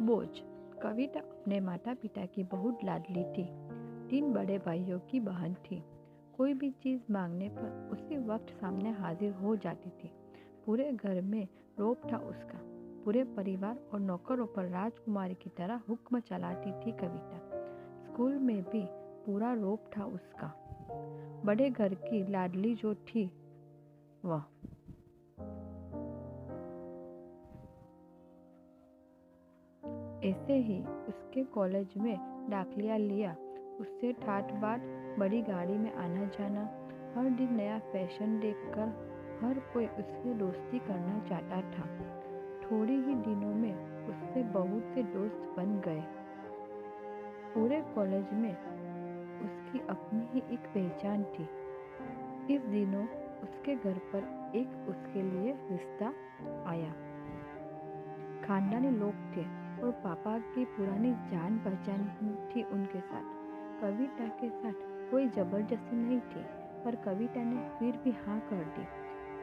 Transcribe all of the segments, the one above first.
बोझ। कविता अपने माता पिता की बहुत लाडली थी। 3 बड़े भाइयों की बहन थी। कोई भी चीज़ मांगने पर उसी वक्त सामने हाजिर हो जाती थी। पूरे घर में रौब था उसका। पूरे परिवार और नौकरों पर राजकुमारी की तरह हुक्म चलाती थी कविता। स्कूल में भी पूरा रौब था उसका। बड़े घर की लाडली जो थी वह। ऐसे ही उसके कॉलेज में दाखिला लिया। उससे ठाट बाट, बड़ी गाड़ी में आना जाना, हर दिन नया फैशन देखकर हर कोई उससे दोस्ती करना चाहता था। थोड़े ही दिनों में उससे बहुत से दोस्त बन गए। पूरे कॉलेज में उसकी अपनी ही एक पहचान थी। इस दिनों उसके घर पर एक उसके लिए रिश्ता आया। खानदानी लोग थे और पापा की पुरानी जान पहचान थी उनके साथ। कविता के साथ कोई जबरदस्ती नहीं थी, पर कविता ने फिर भी हाँ कर दी,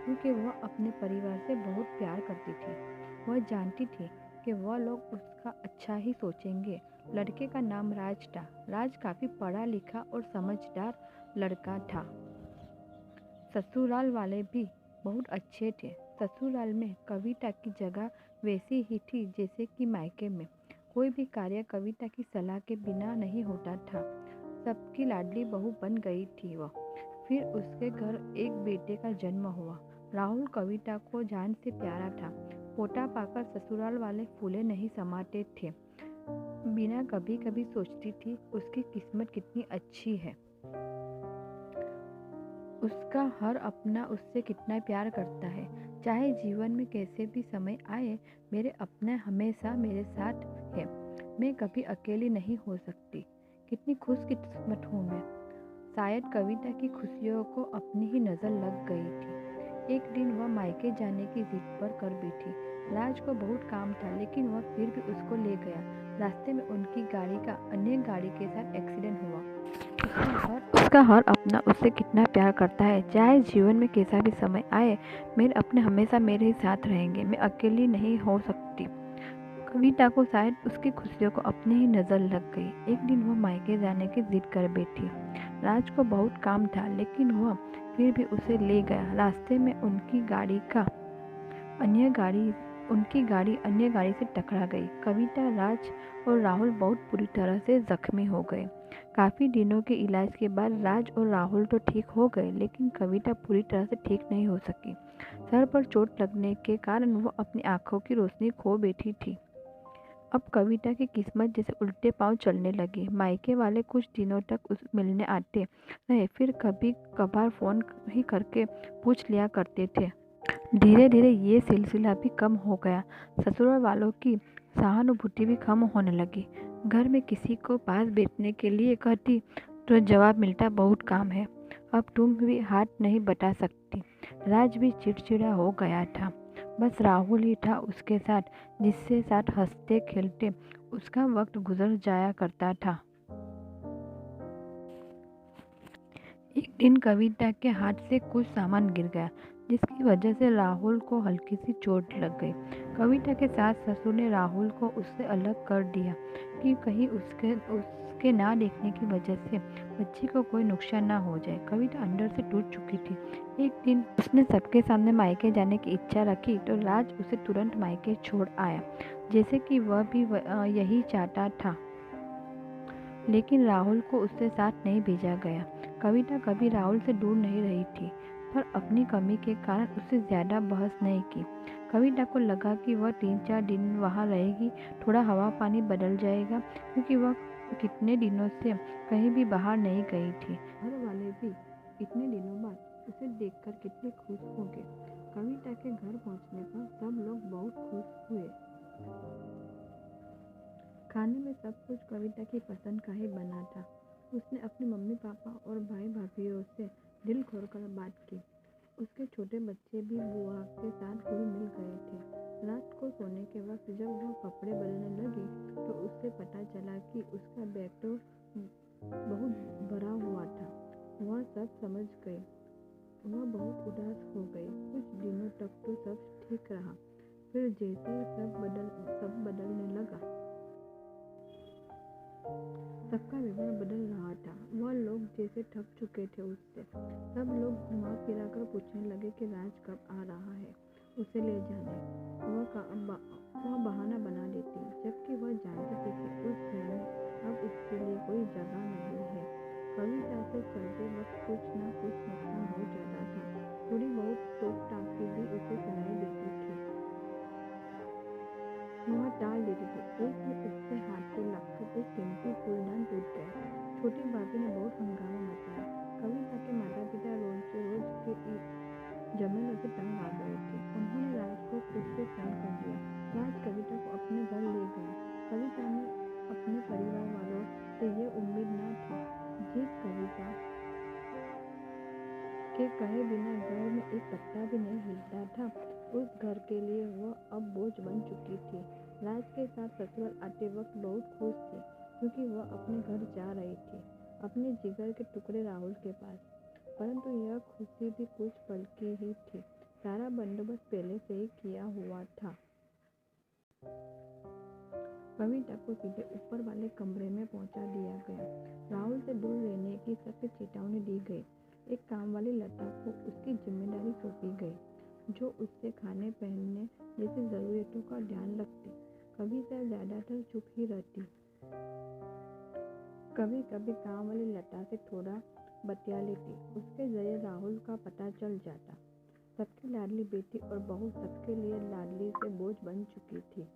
क्योंकि वह अपने परिवार से बहुत प्यार करती थी। वह जानती थी कि वह लोग उसका अच्छा ही सोचेंगे। लड़के का नाम राज था। राज काफ़ी पढ़ा लिखा और समझदार लड़का था। ससुराल वाले भी बहुत अच्छे थे। ससुराल में कविता की जगह वैसी ही थी जैसे कि मायके में। कोई भी कार्य कविता की सलाह के बिना नहीं होता था। सबकी लाडली बहू बन गई थी वह। फिर उसके घर एक बेटे का जन्म हुआ। राहुल कविता को जान से प्यारा था। पोता पाकर ससुराल वाले फूले नहीं समाते थे। बिना कभी कभी सोचती थी उसकी किस्मत कितनी अच्छी है। उसका हर अपना उससे कितना प्यार करता है। चाहे जीवन में कैसे भी समय आए, मेरे अपना हमेशा मेरे साथ है। मैं कभी अकेली नहीं हो सकती। कितनी खुशकिस्मत हूँ मैं। शायद कविता की खुशियों को अपनी ही नज़र लग गई थी। एक दिन वह मायके जाने की जिद पर कर बैठी। राज को बहुत काम था, लेकिन वह फिर भी उसको ले गया। रास्ते में उनकी गाड़ी का अन्य गाड़ी के साथ एक्सीडेंट हुआ। उसका हर अपना उससे कितना प्यार करता है। चाहे जीवन में कैसा भी समय आए, मेरे अपने हमेशा मेरे ही साथ रहेंगे। मैं अकेली नहीं हो सकती। कविता को शायद उसकी खुशियों को अपनी ही नज़र लग गई। एक दिन वह मायके जाने की जिद कर बैठी। राज को बहुत काम था, लेकिन वह फिर भी उसे ले गया। रास्ते में उनकी गाड़ी अन्य गाड़ी से टकरा गई। कविता, राज और राहुल बहुत बुरी तरह से जख्मी हो गए। काफ़ी दिनों के इलाज के बाद राज और राहुल तो ठीक हो गए, लेकिन कविता पूरी तरह से ठीक नहीं हो सकी। सर पर चोट लगने के कारण वो अपनी आंखों की रोशनी खो बैठी थी। अब कविता की किस्मत जैसे उल्टे पांव चलने लगी। मायके वाले कुछ दिनों तक उस मिलने आते रहे, फिर कभी कभार फ़ोन ही करके पूछ लिया करते थे। धीरे धीरे ये सिलसिला भी कम हो गया। ससुराल वालों की सहानुभूति भी कम होने लगी। घर में किसी को पास बैठने के लिए कहती तो जवाब मिलता, बहुत काम है, अब तुम भी हाथ नहीं बटा सकती। राज भी चिड़चिड़ा हो गया था। बस राहुल ही था उसके साथ, जिसके साथ हंसते खेलते उसका वक्त गुजर जाया करता था। एक दिन कविता के हाथ से कुछ सामान गिर गया, जिसकी वजह से राहुल को हल्की सी चोट लग गई। कविता के सास ससुर ने राहुल को उससे अलग कर दिया कि कहीं उसके ना देखने की वजह से बच्ची को कोई नुकसान ना हो जाए। कविता अंदर से टूट चुकी थी। एक दिन उसने सबके सामने मायके जाने की इच्छा रखी तो राज उसे तुरंत मायके छोड़ आया, जैसे कि वह भी यही चाहता था। लेकिन राहुल को उससे साथ नहीं भेजा गया। कविता कभी राहुल से दूर नहीं रही थी, पर अपनी कमी के कारण उससे ज़्यादा बहस नहीं की। कविता को लगा कि वह 3-4 दिन वहाँ रहेगी, थोड़ा हवा पानी बदल जाएगा, क्योंकि वह कितने दिनों से कहीं भी बाहर नहीं गई थी। घर वाले भी इतने दिनों बाद उसे देखकर कितने खुश हो गए। कविता के घर पहुँचने पर सब लोग बहुत खुश हुए। खाने में सब कुछ कविता की पसंद का ही बना था। उसने अपने मम्मी पापा और भाई भाभीियों से दिल खोलकर बात की। उसके छोटे बच्चे भी बुआ के साथ घुल मिल गए थे। रात को सोने के वक्त जब वह कपड़े बदलने लगी तो उससे पता चला कि उसका बैग तो बहुत भरा हुआ था। वह सब समझ गई। वह बहुत उदास हो गई। कुछ दिनों तक तो सब ठीक रहा, फिर जैसे ही सब बदलने लगा, सबका विवरण बदल रहा था। वह लोग जैसे थक चुके थे उससे। सब लोग घुमा फिरा कर पूछने लगे कि राज कब आ रहा है उसे ले जाने। वह बहाना बना देती, जबकि वह जानती थी कि उस घर में अब उसके लिए कोई जगह नहीं है। कविता से चलते वक्त कुछ न कुछ नुकसान हो जाता था। थोड़ी बहुत टोक टाकी भी उसे सुनाई देती थी। वह टाल देती थी। एक दिन उसके हाथ से लगकर एक कीमती फूलदान टूट गया। छोटी भाभी ने बहुत हंगामा मचाया। कविता के माता पिता रोज के झमेलों से तंग आ गए थे। उन्होंने राज को खुद से फोन कर दिया। राज कविता को अपने घर ले गया। कविता ने अपने परिवार वालों से ये उम्मीद न थी। जिस कविता के कहे बिना घर में एक पत्ता भी नहीं हिलता था, उस घर के लिए वह अब बोझ बन चुकी थी। राज के साथ ससुराल आते वक्त बहुत खुश थी, क्योंकि वह अपने घर जा रही थी, अपने जिगर के टुकड़े राहुल के पास। परंतु यह खुशी भी कुछ पल की ही थी। सारा बंदोबस्त पहले से ही किया हुआ था। कविता को सीधे ऊपर वाले कमरे में पहुंचा दिया गया। राहुल से दूर रहने की सख्त चेतावनी दी गई। एक काम वाली लता को उसकी जिम्मेदारी सौंपी गई, जो उससे खाने पहनने जैसी जरूरतों का ध्यान रखती। कविता ज्यादातर चुप ही रहती। कभी कभी काम वाली लता से थोड़ा बतिया लेती। उसके जरिए राहुल का पता चल जाता। सबकी लाडली बेटी और बहू सबके लिए लाडली से बोझ बन चुकी थी।